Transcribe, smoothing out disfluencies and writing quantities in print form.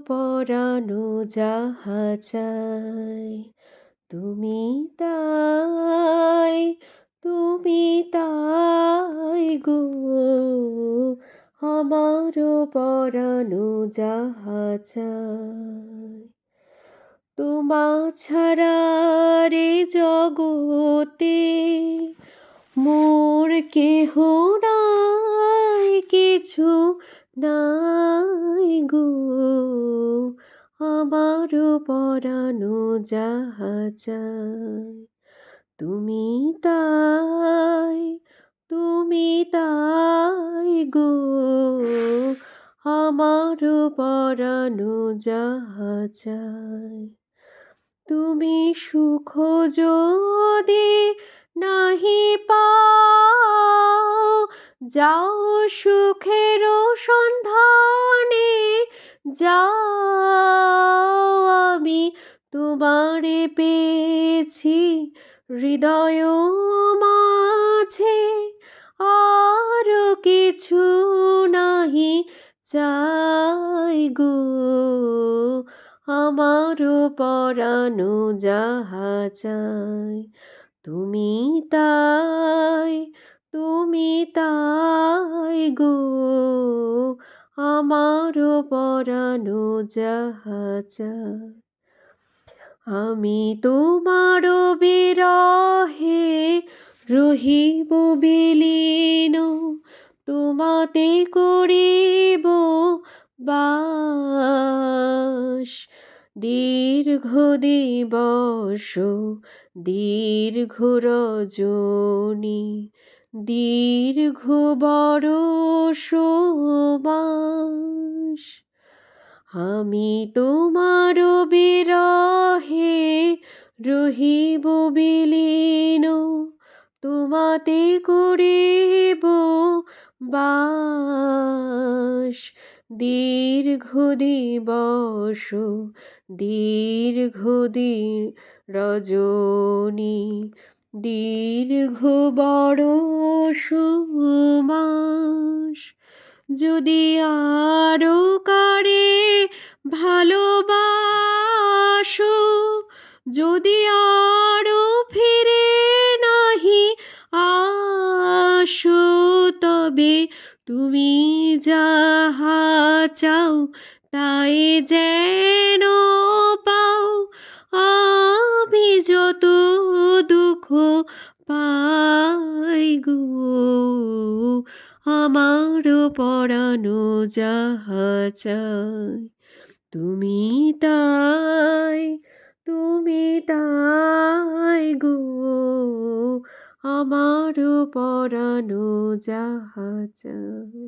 পরানো যাহা চাই তুমি তাই, তুমি তাই গো। আমার পরানো যাহা চাই তোমা ছাড়া রে জগতে মোর কেহ নাই, কিছু নাই গো। আমার পরানো যাহা চাই তুমি তাই, তুমি তাই গো। আমার পরানো যাহা চাই তুমি সুখ যদি নাহি পাও, যাও সুখের সন্ধানে যাও। আমি তোমারে পেয়েছি হৃদয় মাঝে, আর কিছু নাহি চাই গো। আমার পরানো যাহা চাই তুমি তাই, তুমি তাই গো। আমার পরানো যাহা চাই আমি তোমার বিরহে রহিব বিলীন, তোমাতে করিব বাস। দীর্ঘ দিবস দীর্ঘ রজনী, দীর্ঘ বরষ মাস। আমি তোমার বিরহে রহিব বিলীন, তোমাতে করিব বাস। দীর্ঘ দিবস দীর্ঘ রজনী, দীর্ঘ বরষ মাস। যদি আরো কারে ভালোবাসো, যদি আরো ফিরে নাহি আসো, তবে তুমি যাহা চাও তাই যেন পাও। আমি যত দুঃখ পাই গো, আমার পরানো যাহা চাই তুমি তাই, তুমি তাই গো। আমার পরানো যাহা চাই।